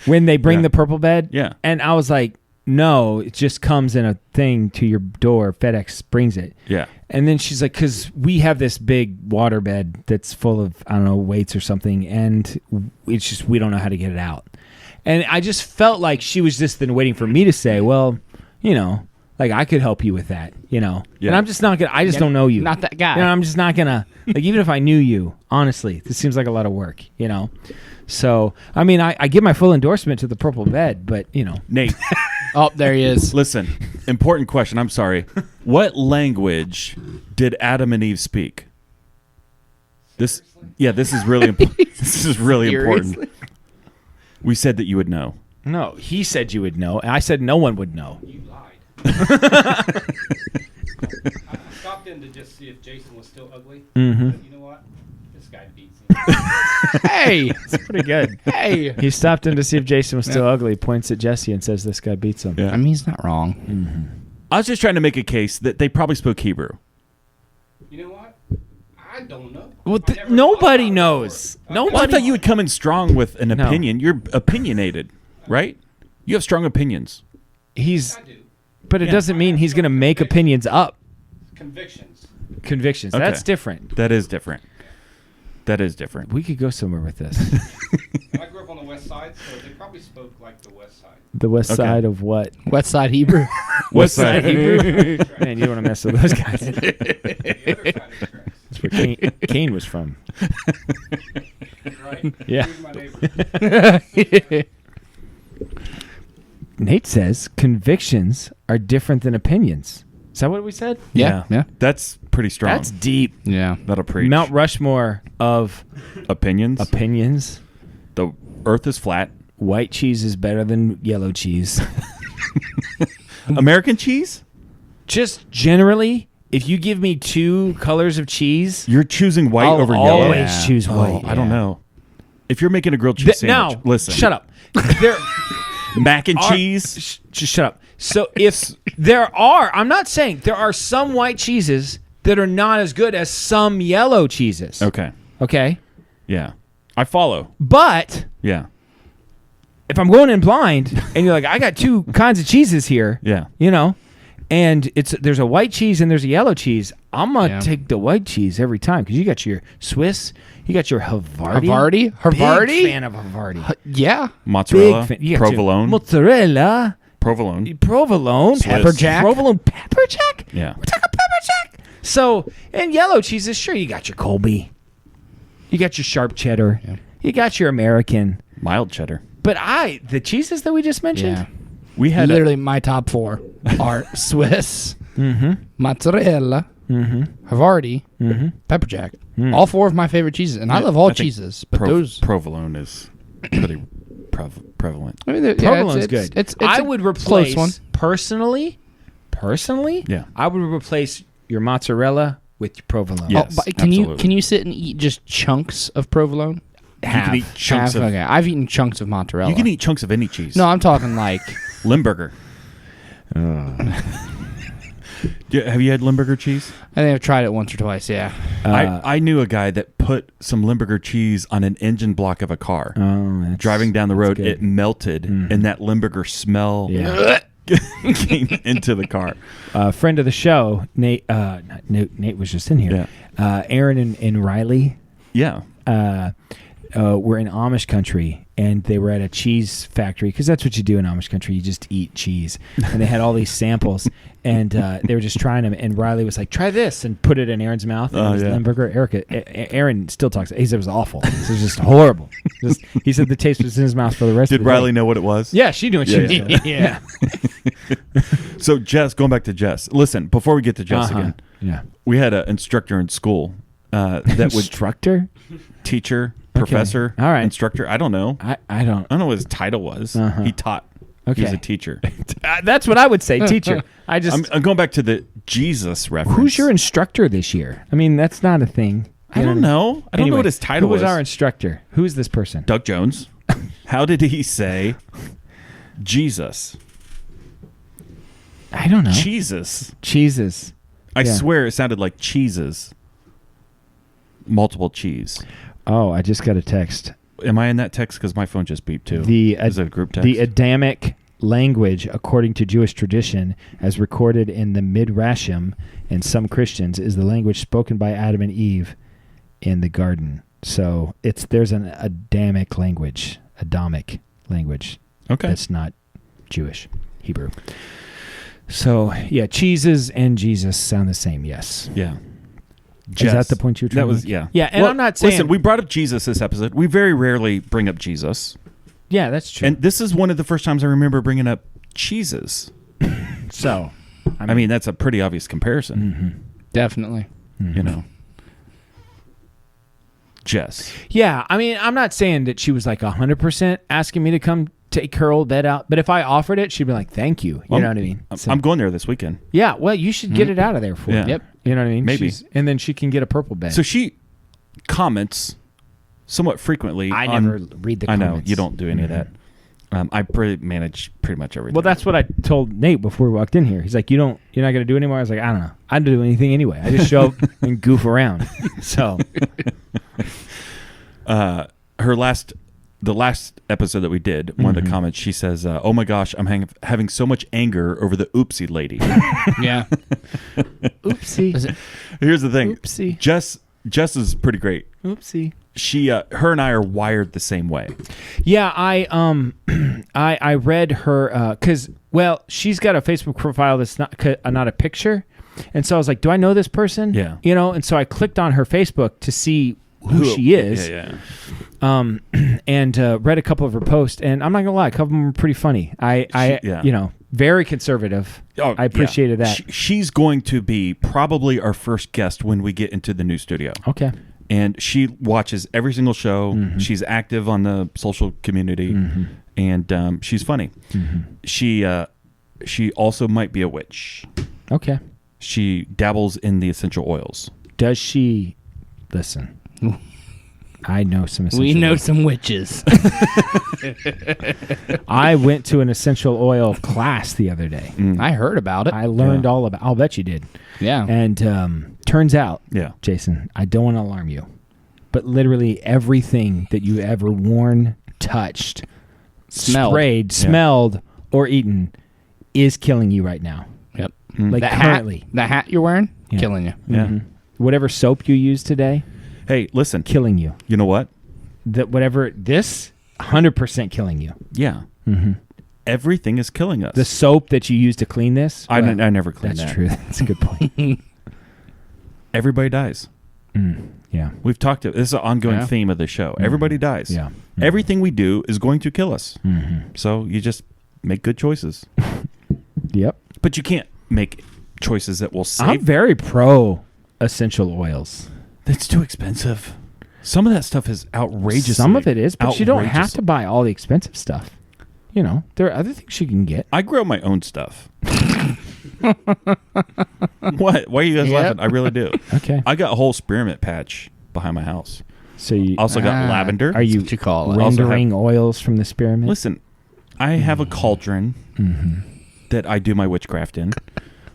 When they bring Yeah. the purple bed. Yeah. And I was like, no, it just comes in a thing to your door. FedEx brings it. Yeah. And then she's like, because we have this big water bed that's full of, I don't know, weights or something. And it's just, we don't know how to get it out. And I just felt like she was just then waiting for me to say, well, Like I could help you with that, Yeah. And I'm just not gonna. I just don't know you. Not that guy. I'm just not gonna. Like even if I knew you, honestly, this seems like a lot of work, So I mean, I give my full endorsement to the purple bed, but Nate, Oh, there he is. listen. Important question. I'm sorry. What language did Adam and Eve speak? This is really important. This is really important. Seriously? We said that you would know. no. He said you would know, and I said no one would know. You lied. I stopped in to just see if Jason was still ugly. Mm-hmm. But you know what? This guy beats him. Hey. It's pretty good. Hey. He stopped in to see if Jason was still ugly. Points at Jesse and says, "This guy beats him." Yeah. I mean, he's not wrong. I was just trying to make a case that they probably spoke Hebrew. You know what? I don't know. Well, I never nobody thought about knows. it. Nobody. Well, I thought you would come in strong with an No. opinion. You're opinionated, right? You have strong opinions. He's, I do. but it doesn't mean he's going to make opinions up. Convictions. Convictions. Okay. That's different. That is different. That is different. We could go somewhere with this. I grew up on the west side, so they probably spoke like the west side. The west Okay. side of what? West Side Hebrew. West side Hebrew. Man, you don't want to mess with those guys. The other side is correct. That's where Cain was from. Right? Yeah. He's my neighbor. Nate says convictions are different than opinions. Is that what we said? Yeah. Yeah. That's pretty strong. That's deep. Yeah. That'll preach. Mount Rushmore of Opinions. opinions. The earth is flat. White cheese is better than yellow cheese. American cheese? Just generally, if you give me two colors of cheese, You're choosing white I'll over yellow? always choose Oh, white. I don't know. If you're making a grilled cheese sandwich, Now, listen. shut up. There Mac and are- cheese? just shut up. So if there are, I'm not saying there are some white cheeses that are not as good as some yellow cheeses. Okay. Okay? Yeah. I follow. But Yeah. if I'm going in blind and you're like, I got two kinds of cheeses here, Yeah. and there's a white cheese and there's a yellow cheese, I'm gonna Yeah. take the white cheese every time because you got your Swiss, you got your Havarti. Havarti? Havarti? Big fan of Havarti. Yeah. Mozzarella, Big fan. You got your provolone, mozzarella, provolone. provolone, Swiss. pepper jack, provolone, pepper jack. Yeah. We're talking pepper jack. So, and yellow cheeses, sure, you got your Colby, you got your sharp cheddar, you got your American. Mild cheddar. But the cheeses that we just mentioned, Yeah. We had Literally, my top four are Swiss, Mm-hmm. mozzarella, Havarti, pepper jack. All four of my favorite cheeses, and I love all I think cheeses. But those, provolone is pretty prevalent. I mean, provolone's good. It's I a would close replace one. personally. Yeah. I would replace your mozzarella with your provolone. Yeah. Oh, Yes, but can absolutely. you sit and eat just chunks of provolone? You can eat chunks of. Okay, I've eaten chunks of mozzarella. You can eat chunks of any cheese. No, I'm talking like Limburger. Have you had Limburger cheese? I think I've tried it once or twice. Yeah. I knew a guy that put some Limburger cheese on an engine block of a car. Driving down the road, good. it melted, and that Limburger smell Yeah. came into the car. Friend of the show, Nate. Nate was just in here. Aaron and Riley Yeah. were in Amish country, and they were at a cheese factory because that's what you do in Amish country. You just eat cheese, and they had all these samples, and they were just trying them. And Riley was like, "Try this," and put it in Aaron's mouth. And it was yeah. Limburger. Aaron still talks. He said it was awful. It was just horrible. He said the taste was in his mouth for the rest Did of the Riley day. know what it was? Yeah, she knew what she was Yeah, doing. Yeah. So Jess, going back to Jess. Listen, before we get to Jess again, Yeah. we had an instructor in school that would Instructor? teacher, professor, All right. instructor. I don't know. I don't. I don't know what his title was. Uh-huh. He taught. He was Okay. a teacher. That's what I would say, teacher. I just. I'm going back to the Jesus reference. Who's your instructor this year? I mean, that's not a thing. I don't know. I don't know what his title Who was was. our instructor? Who's this person? Doug Jones. How did he say Jesus? I don't know. Jesus. Cheeses. I Yeah. swear it sounded like cheeses. Multiple cheese. Oh, I just got a text. Am I in that text? Because my phone just beeped too. The Is it a group text? The Adamic language, according to Jewish tradition, as recorded in the Midrashim and some Christians, is the language spoken by Adam and Eve in the garden. So there's an Adamic language Okay. that's not Jewish, Hebrew. So, yeah, cheeses and Jesus sound the same, yes. Yeah. Is that the point you were trying That to was, make? yeah. Yeah, and I'm not saying... Listen, we brought up Jesus this episode. We very rarely bring up Jesus. Yeah, that's true. And this is one of the first times I remember bringing up cheeses. So... I mean, that's a pretty obvious comparison. Definitely. You know. Jess. Yeah, I mean, I'm not saying that she was like 100% asking me to come take her old bed out, but if I offered it, she'd be like, thank you. You know what I mean? So, I'm going there this weekend. yeah, well, you should get it out of there for Yeah. her. Yep. You know what I mean? Maybe. And then she can get a purple bed. So she comments somewhat frequently. I on- never read the I comments. know. You don't do any of that. I manage pretty much everything. Well, that's what I told Nate before we walked in here. He's like, you're not going to do it anymore? I was like, I don't know. I don't do anything anyway. I just show up and goof around. So... the last episode that we did, one of the comments, she says, "Oh my gosh, I'm having so much anger over the oopsie lady." Yeah. Oopsie. Here's the thing, Oopsie. Jess is pretty great. Oopsie. She, her and I are wired the same way. Yeah, I read her because she's got a Facebook profile that's not a picture, and so I was like, do I know this person? Yeah. You know, and so I clicked on her Facebook to see who she is. Yeah. And read a couple of her posts, and I'm not gonna lie, a couple of them were pretty funny. Very conservative. Oh, I appreciated that. She's going to be probably our first guest when we get into the new studio. Okay. And she watches every single show. She's active on the social community, and she's funny. She also might be a witch. Okay. She dabbles in the essential oils. Does she listen? I know some essential We know oils. some witches. I went to an essential oil class the other day. I heard about it. I learned all about. I'll bet you did. Yeah. And turns out, Yeah. Jason, I don't want to alarm you, but literally everything that you ever worn, touched, Smelled. sprayed, smelled, or eaten is killing you right now. Yep. Like That currently. the hat you're wearing, Yeah. killing you. Yeah. Whatever soap you use today, Hey, listen. killing you. You know what? This 100% killing you. Yeah. Everything is killing us. The soap that you use to clean this. I well, never clean That's that. true. That's a good point. Everybody dies. Yeah. We've talked. This is an ongoing Yeah. theme of the show. Everybody dies. Yeah. Everything we do is going to kill us. So you just make good choices. Yep. But you can't make choices that will I'm save. very pro essential oils. That's too expensive. Some of that stuff is outrageous. Some of it is, but you don't have outrageous. to buy all the expensive stuff. You know, there are other things you can get. I grow my own stuff. What? Why are you guys Yep. laughing? I really do. Okay. I got a whole spearmint patch behind my house. So you Also got lavender. are you what you call it. rendering oils from the spearmint? Listen, I have a cauldron that I do my witchcraft in.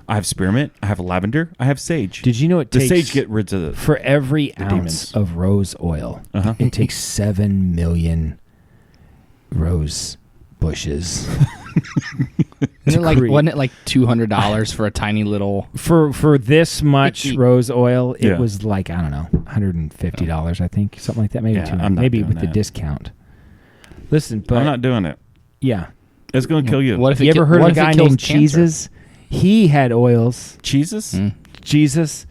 I have spearmint. I have lavender. I have sage. Did you know it the takes sage get rid of the for every ounce demons. of rose oil, it takes 7 million rose bushes. Wasn't it like $200 for a tiny little? For this much rose oil, it Yeah. was like, I don't know, $150, I think, something like that. Maybe Yeah, 200, I'm not maybe doing with the that. discount. Listen, but I'm not doing it. yeah. It's going to kill you. What if You ever heard of what a if it guy kills named cancer? Jesus? He had oils. Cheeses? Jesus.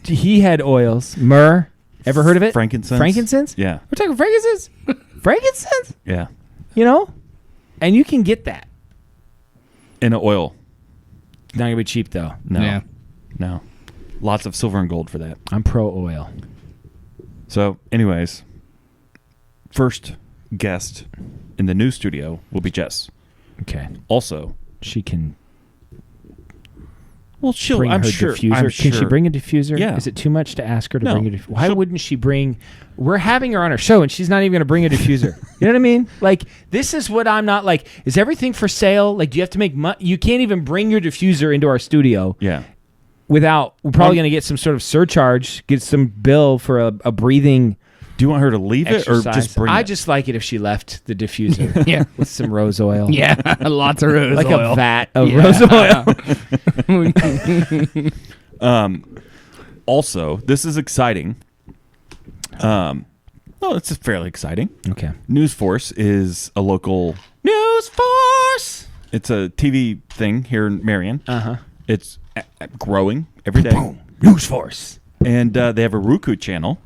He had oils. Myrrh. Ever heard of it? Frankincense? Frankincense? Yeah. We're talking frankincense? Frankincense? Yeah. You know? And you can get that. In an oil. Not going to be cheap, though. No. Yeah. No. Lots of silver and gold for that. I'm pro oil. So, anyways, first guest in the new studio will be Jess. Okay. Also, She can well, she'll. bring I'm her sure. diffuser. I'm Can she sure. bring a diffuser? Yeah. Is it too much to ask her to No. bring a diffuser? Why She'll- wouldn't she bring... We're having her on our show, and she's not even going to bring a diffuser. You know what I mean? Like, this is what I'm not like. Is everything for sale? Like, do you have to make money? You can't even bring your diffuser into our studio Yeah. without... We're probably going to get some sort of surcharge, get some bill for a breathing Do you want her to leave exercise. it or just bring I it? just like it if she left the diffuser Yeah. with some rose oil. Yeah, lots of rose Like oil. a vat of Yeah. rose oil. Also, this is exciting. No, it's fairly exciting. Okay. Newsforce is a local Newsforce! It's a TV thing here in Marion. Uh-huh. It's growing every day. Boom. Newsforce. And they have a Roku channel.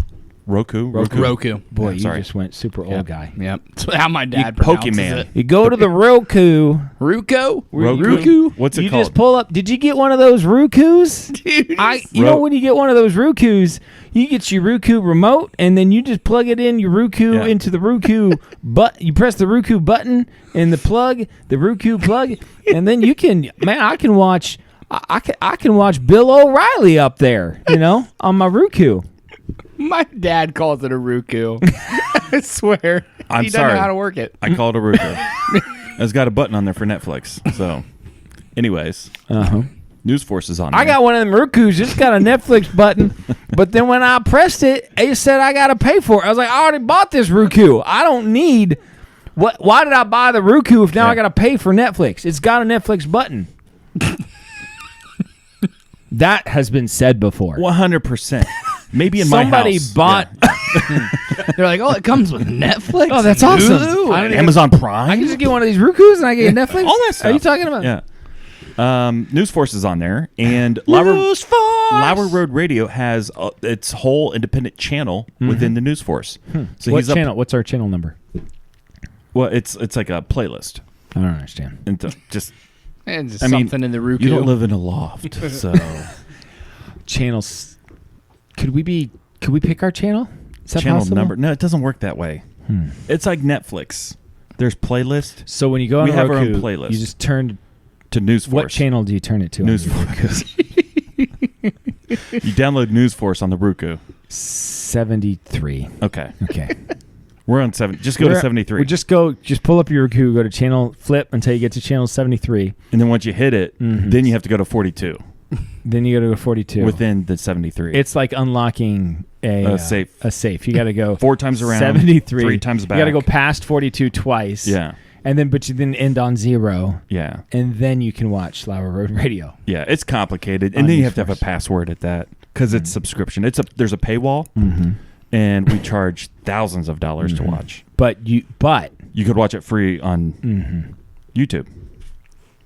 Roku. Boy, You sorry. just went super old guy. Yep. That's how my dad pronounces Pokemon. it. You go to the Roku. Ruko? Roku? What's it you called? just pull up. Did you get one of those Rokus? You know when you get one of those Rokus, you get your Roku remote, and then you just plug it in your Roku into the Roku you press the Roku button and the Roku plug, and then you can. Man, I can watch. I can watch Bill O'Reilly up there. On my Roku. My dad calls it a Roku. I swear. I'm he sorry. doesn't know how to work it. I call it a Roku. It's got a button on there for Netflix. So, anyways, Newsforce is on there. I got one of them Rokus. It's got a Netflix button, but then when I pressed it, it said I got to pay for it. I was like, I already bought this Roku. I don't need. Why did I buy the Roku if now I got to pay for Netflix? It's got a Netflix button. That has been said before. 100%. Maybe in my house. Somebody bought. Yeah. They're like, oh, it comes with Netflix. Oh, that's and awesome. Hulu, I and don't Amazon Prime. I can just get one of these Rokus and I get Netflix. All that stuff. Are you talking about? Yeah. Newsforce is on there, and Lauer Road Radio has its whole independent channel within the Newsforce. So What he's up- channel? What's our channel number? Well, it's like a playlist. I don't understand. And just And just I mean, something in the Roku. you don't live in a loft, so Channels. Could we pick our channel? Is that channel possible? number. No, it doesn't work that way. It's like Netflix. There's playlist So when you go on We have our Roku, own playlist. you just turn. to Newsforce. What channel do you turn it to? on your Newsforce. You download Newsforce on the Roku. 73. Okay, Okay. we're on 7. Just go to 73, We just pull up your Roku, go to channel flip until you get to channel 73. and then once you hit it, then you have to go to 42 Then you go to 42. within the 73. It's like unlocking a safe. A safe. You got to go 4 times around, 73. 3 times back. You got to go past 42 twice. Yeah, And then, but you then end on 0, yeah, and then you can watch Lauer Road Radio. yeah. It's complicated, On and then you have to have a Newsforce. password at that because it's subscription. There's a paywall, and we charge thousands of dollars to watch. But you could watch it free on YouTube.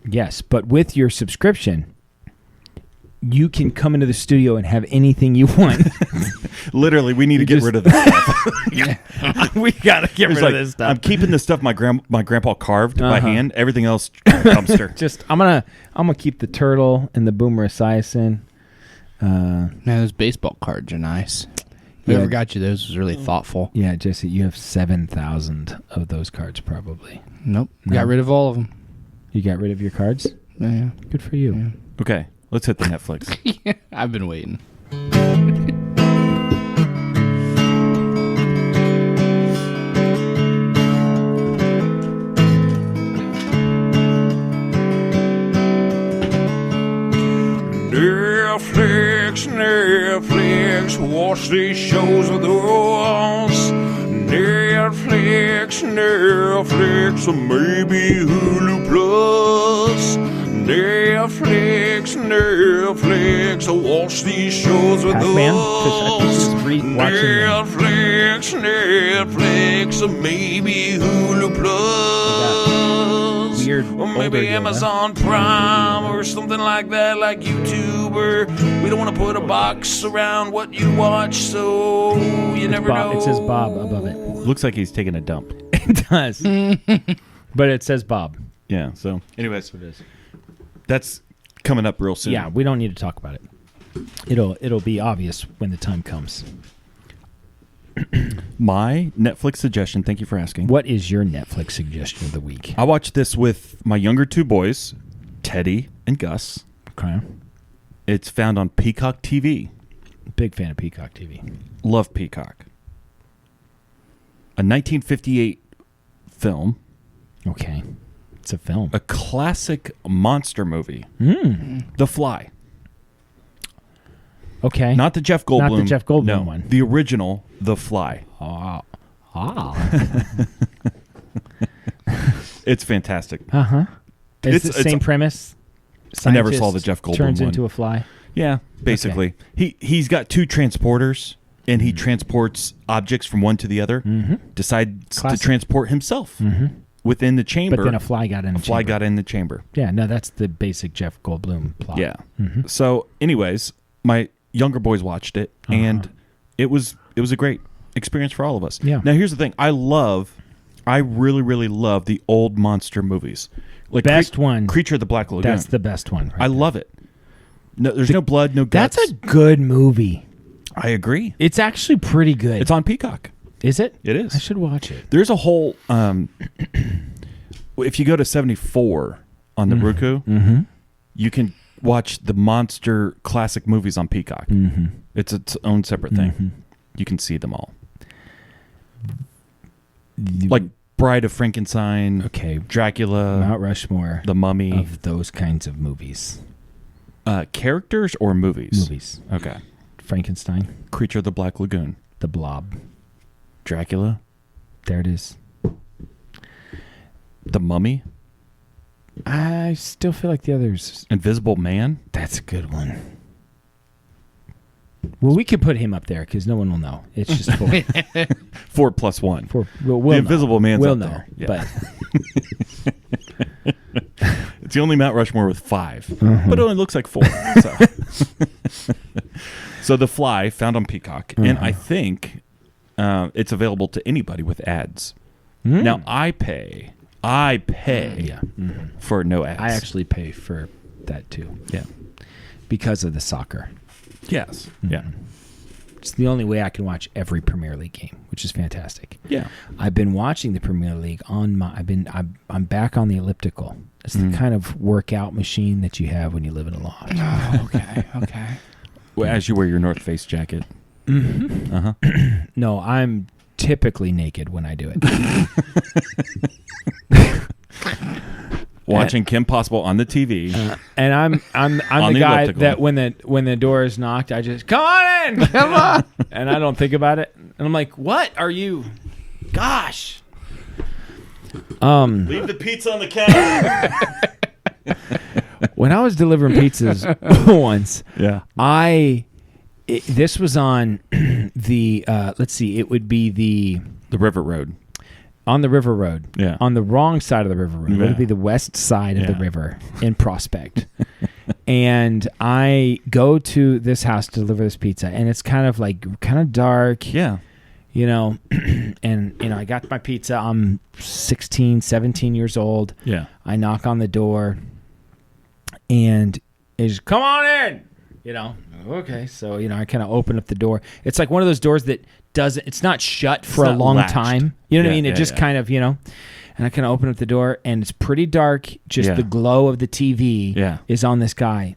yes, but with your subscription, you can come into the studio and have anything you want. Literally, we need to get rid of this stuff. We gotta get It's like, I'm keeping the stuff my grandpa carved by hand. Everything else, dumpster. Just I'm gonna keep the turtle and the boomer esiason. Man, those baseball cards are nice. Whoever got you those was really thoughtful. Yeah, Jesse, you have 7,000 of those cards probably. Nope. No. Got rid of all of them. You got rid of your cards? Yeah. Good for you. Yeah. Okay, let's hit the Netflix. I've been waiting. Netflix, watch these shows with us. Netflix, or maybe Hulu Plus. Netflix, watch these shows with Pac-Man? us. I think he's watching Netflix, or maybe Hulu Plus. Weird Or older maybe Yoda. Amazon Prime or something like that, like YouTube. Or we don't want to put a box around what you watch, so you never know. It says Bob above it. Looks like he's taking a dump. It does. But it says Bob. Yeah. So, anyways, that's coming up real soon. Yeah, we don't need to talk about it. It'll be obvious when the time comes. My Netflix suggestion. Thank you for asking. What is your Netflix suggestion of the week? I watched this with my younger 2 boys, Teddy and Gus. Okay. It's found on Peacock TV. Big fan of Peacock TV. Love Peacock. A 1958 film. Okay. It's a film. A classic monster movie. The Fly. Okay. Not the Jeff Goldblum. Not the Jeff Goldblum no, one. The original, The Fly. It's fantastic. Uh-huh. Is it the same premise? I never saw Scientist the Jeff Goldblum turns one. into a fly. Yeah, basically. He's got 2 transporters, and he transports objects from one to the other. Decides Classic. to transport himself within the chamber. But then a fly got in the chamber. Fly got in the chamber. Yeah, no, that's the basic Jeff Goldblum plot. Yeah. So, anyways, my younger boys watched it, and it was a great experience for all of us. Yeah. Now, here's the thing. I really, really love the old monster movies. Like Best one. Creature of the Black Lagoon. That's the best one. Right I love it. No, there's no blood, no guts. That's a good movie. I agree. It's actually pretty good. It's on Peacock. Is it? It is. I should watch it. There's a whole. If you go to 74 on the Roku, you can watch the monster classic movies on Peacock. It's its own separate thing. You can see them all. Like Bride of Frankenstein. Okay. Dracula. Mount Rushmore. The Mummy. Of those kinds of movies. Characters or movies? Movies. Okay. Frankenstein. Creature of the Black Lagoon. The Blob. Dracula. There it is. The Mummy. I still feel like the others. Invisible Man. That's a good one. Well, we could put him up there because no one will know. It's just 4. 4 plus 1. We'll the Invisible Man's we'll up know, there. Yeah. But it's the only Mount Rushmore with 5, but it only looks like 4. So The Fly, found on Peacock, and I think it's available to anybody with ads. Now I pay for no ads. I actually pay for that too. Yeah, because of the soccer. Yes. Yeah. It's the only way I can watch every Premier League game, which is fantastic. Yeah. I've been watching the Premier League on my. I'm back on the elliptical. It's the kind of workout machine that you have when you live in a loft. Oh, okay. Well, as you wear your North Face jacket. No, I'm typically naked when I do it. Watching Kim Possible on the TV. And I'm the guy elliptical. That when the door is knocked, I just come on in, come on, and I don't think about it. And I'm like, what are you? Gosh. Leave the pizza on the counter. When I was delivering pizzas once, this was on the let's see, it would be the River Road. On the River Road. Yeah. On the wrong side of the River Road. Yeah. It would be the west side of the river in Prospect. And I go to this house to deliver this pizza, and it's kind of dark. Yeah. You know, and, I got my pizza. I'm 16, 17 years old. Yeah. I knock on the door, and it's, come on in. Okay. So, I kind of open up the door. It's like one of those doors that it's not shut for a long time. You know what I mean? It just kind of, and I kind of open up the door, and it's pretty dark. Just the glow of the TV is on this guy.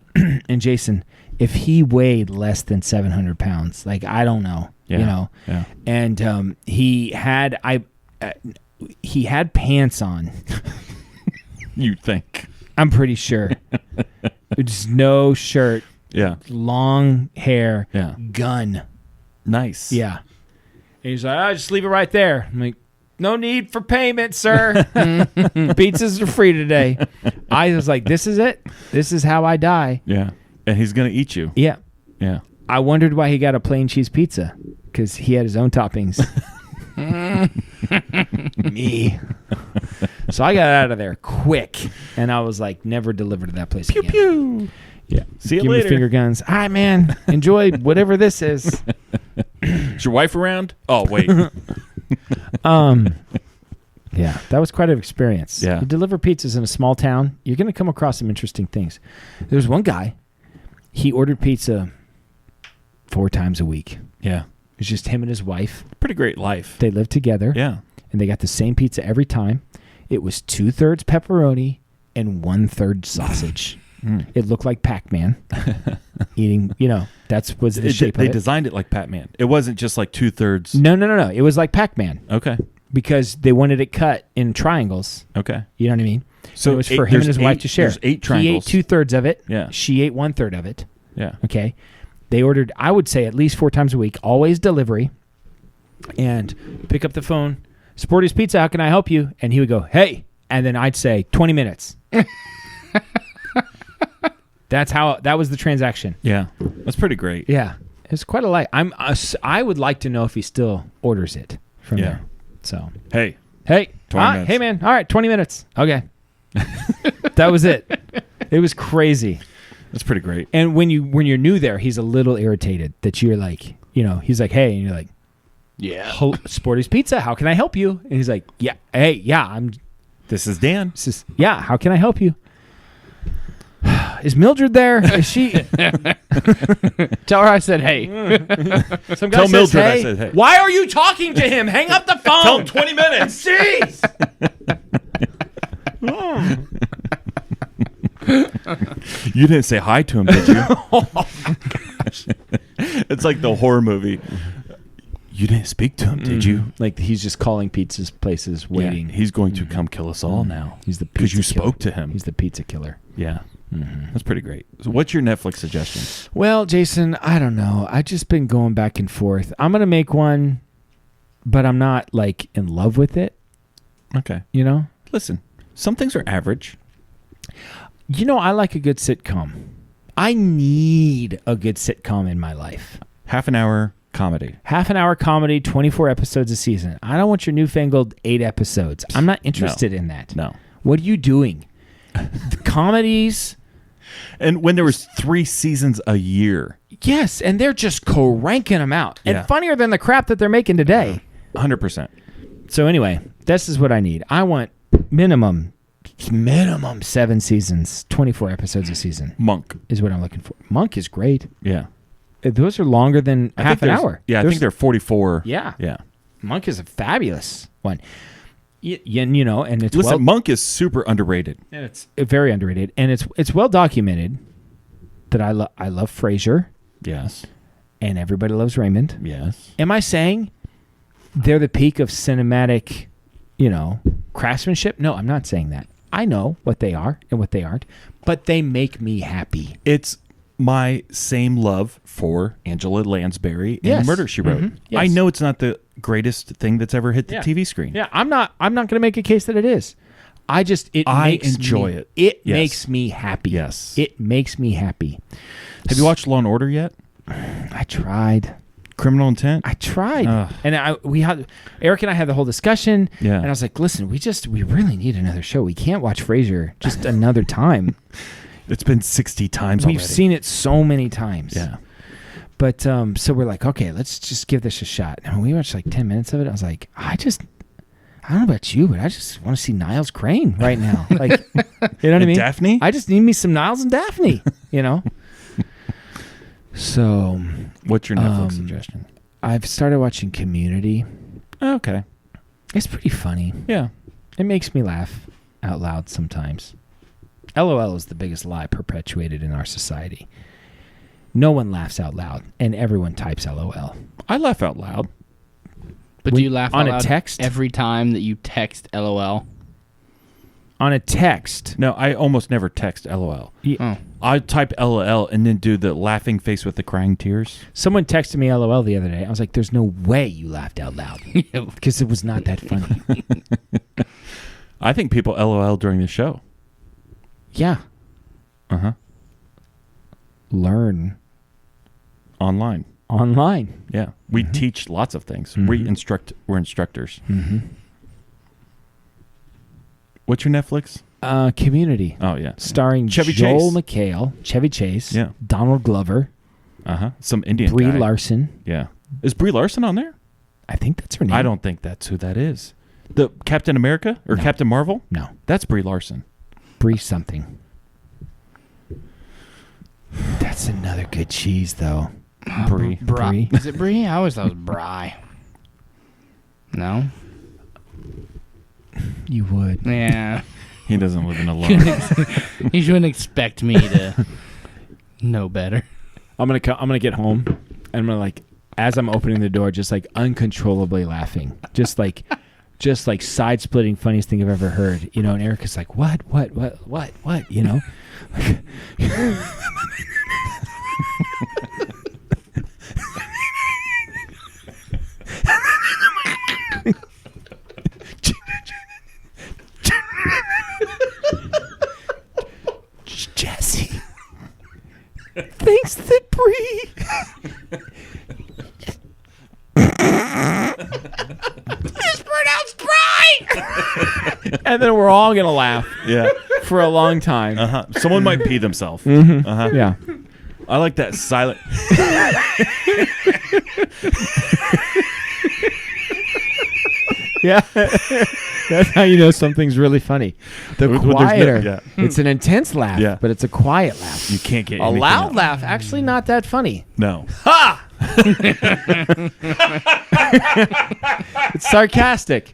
And Jason, if he weighed less than 700 pounds, like, I don't know, and he had pants on. You think? I'm pretty sure. Just no shirt. Yeah. Long hair. Yeah. Gun. Nice. Yeah. And he's like, I'll just leave it right there. I'm like, no need for payment, sir. Pizzas are free today. I was like, this is it. This is how I die. Yeah. And he's going to eat you. Yeah. Yeah. I wondered why he got a plain cheese pizza, because he had his own toppings. Me. So I got out of there quick, and I was like, never deliver to that place pew, again. Pew. Yeah. See you Give later. me finger guns. All right, man. Enjoy whatever this is. Is your wife around? Oh, wait. Yeah, that was quite an experience. Yeah. You deliver pizzas in a small town, you're going to come across some interesting things. There's one guy, he ordered pizza 4 times a week. Yeah. It's just him and his wife. Pretty great life. They lived together. Yeah. And they got the same pizza every time. It was 2/3 pepperoni and 1/3 sausage. It looked like Pac-Man eating, that was the shape of it. They designed it like Pac-Man. It wasn't just like 2/3. No. It was like Pac-Man. Okay. Because they wanted it cut in triangles. Okay. You know what I mean? So it was for him and his wife to share. There's 8 triangles. He ate 2/3 of it. Yeah. She ate 1/3 of it. Yeah. Okay. They ordered, I would say, at least 4 times a week, always delivery, and pick up the phone. Sporty's Pizza, how can I help you? And he would go, hey. And then I'd say, 20 minutes. That was the transaction. Yeah. That's pretty great. Yeah. It's quite a light. I would like to know if he still orders it from there. So. Hey, Hey, 20 minutes. Hey, man. All right, 20 minutes. Okay. That was it. It was crazy. That's pretty great. And when you're new there, he's a little irritated that you're like, he's like, hey, and you're like, Yeah. Sporty's Pizza, how can I help you? And he's like, yeah, hey, yeah, This is Dan. yeah, how can I help you? Is Mildred there? Is she? Tell her I said hey. Some guy Tell says, Mildred I hey. said, hey. Why are you talking to him? Hang up the phone. Tell him 20 minutes. Jeez. You didn't say hi to him, did you? It's like the horror movie. You didn't speak to him, did you? Like he's just calling pizza places, waiting. Yeah, he's going to come kill us all now. He's the because pizza you killer. spoke to him. He's the pizza killer. Yeah, that's pretty great. So what's your Netflix suggestion? Well, Jason, I don't know. I've just been going back and forth. I'm gonna make one, but I'm not like in love with it. Okay, Listen, some things are average. I like a good sitcom. I need a good sitcom in my life. Half an hour comedy. Half an hour comedy, 24 episodes a season. I don't want your newfangled 8 episodes. I'm not interested in that. No. What are you doing? The comedies. And when there was 3 seasons a year. Yes, and they're just cranking them out. And Yeah. funnier than the crap that they're making today. 100%. So anyway, this is what I need. I want minimum 7 seasons, 24 episodes a season Monk. is what I'm looking for. Monk is great. Yeah. Those are longer than half an hour. Yeah, I think they're 44. Yeah. Yeah. Monk is a fabulous one. And it's Listen, Monk is super underrated. and it's very underrated, and it's well documented that I love Frasier Yes. and everybody loves Raymond. Yes. Am I saying they're the peak of cinematic, craftsmanship? No, I'm not saying that. I know what they are and what they aren't, but they make me happy. It's my same love for Angela Lansbury in Yes. Murder, She Wrote. Mhm. Yes. I know it's not the greatest thing that's ever hit the Yeah. TV screen. Yeah, I'm not going to make a case that it is. I enjoy it. It Yes. makes me happy. Yes. It makes me happy. Have you watched Law and Order yet? I tried. Criminal Intent? I tried. Ugh. And Eric and I had the whole discussion. Yeah. And I was like, listen, we really need another show. We can't watch Frasier just another time. It's been 60 times We've already. seen it so many times. Yeah. But so we're like, okay, let's just give this a shot. And when we watched like 10 minutes of it, I was like, I don't know about you, but I just want to see Niles Crane right now. Like, you know what I And mean? Daphne? I just need me some Niles and Daphne, So What's your Netflix suggestion? I've started watching Community. Okay. It's pretty funny. Yeah. It makes me laugh out loud sometimes. LOL is the biggest lie perpetuated in our society. No one laughs out loud, and everyone types LOL. I laugh out loud. But do you laugh on out a loud text? every time that you text LOL? On a text. No, I almost never text LOL. Oh. I type LOL and then do the laughing face with the crying tears. Someone texted me LOL the other day. I was like, there's no way you laughed out loud. Because it was not that funny. I think people LOL during the show. Yeah. Uh-huh. Learn Online. online. Yeah. We teach lots of things. We're instructors. Mm-hmm. What's your Netflix? Community. Oh, yeah. Starring Chevy Joel Chase. McHale, Chevy Chase, Yeah. Donald Glover, Uh-huh. Some Indian Brie guy. Larson. Yeah. Is Brie Larson on there? I think that's her name. I don't think that's who that is. The Captain America or No. Captain Marvel? No. That's Brie Larson. Brie something. That's another good cheese, though. Brie. Brie. Is it Brie? I always thought it was Bri. No? You would. Yeah. He doesn't live in a lot. You shouldn't expect me to know better. I'm gonna get home, and I'm gonna as I'm opening the door, just uncontrollably laughing, just like side splitting funniest thing I've ever heard. And Erica's like, what? Jesse thinks that Brie is pronounced Brie. And then we're all gonna laugh Yeah. for a long time. Someone might pee themselves. Yeah. I like that silent. Yeah. That's how you know something's really funny. The When there's no- quieter. yeah. It's an intense laugh, Yeah. but it's a quiet laugh. You can't get A anything loud out. laugh, actually not that funny. No. It's sarcastic.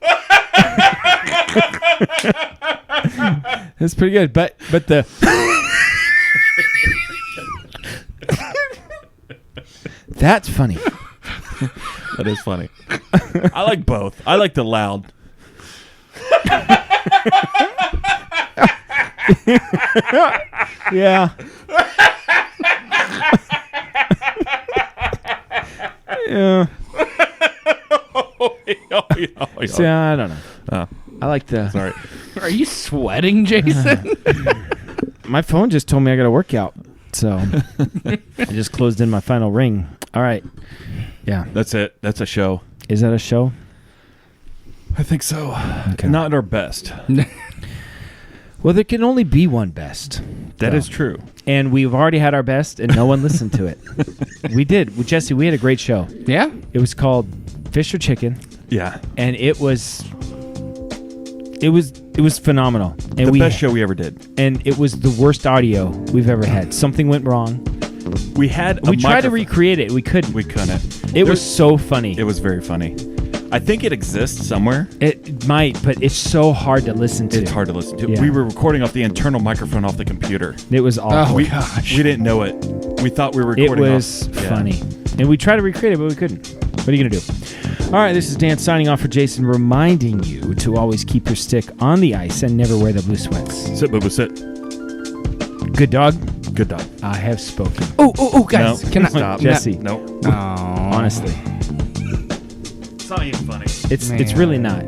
That's pretty good, but the that's funny. That is funny. I like both. I like the loud. Yeah. Yeah. See, I don't know. Oh, I like the. sorry. Are you sweating, Jason? My phone just told me I got to work out, so I just closed in my final ring. All right. Yeah. That's it. That's a show. Is that a show? I think so. Okay. Not our best. Well, there can only be one best. That So. is true. And we've already had our best, and no one listened to it. We did. With Jesse, we had a great show. Yeah. It was called Fish or Chicken, Yeah. and it was phenomenal. And The best show we ever did. And it was the worst audio we've ever had. Something went wrong. We had a We tried to microphone. recreate it. We couldn't. We couldn't. It was so funny. It was very funny. I think it exists somewhere. It might, but it's so hard to listen to. It's hard to listen to. Yeah. We were recording off the internal microphone off the computer. It was awful. Oh, gosh. We didn't know it. We thought we were It recording was off. Yeah. funny. And we tried to recreate it, but we couldn't. What are you going to do? All right, this is Dan signing off for Jason, reminding you to always keep your stick on the ice and never wear the blue sweats. Sit, Boo Boo, sit. Good dog. Good dog. I have spoken. Oh, guys. No. Can I Stop. Jesse. No. Oh. Honestly, It's not even funny. it's really not.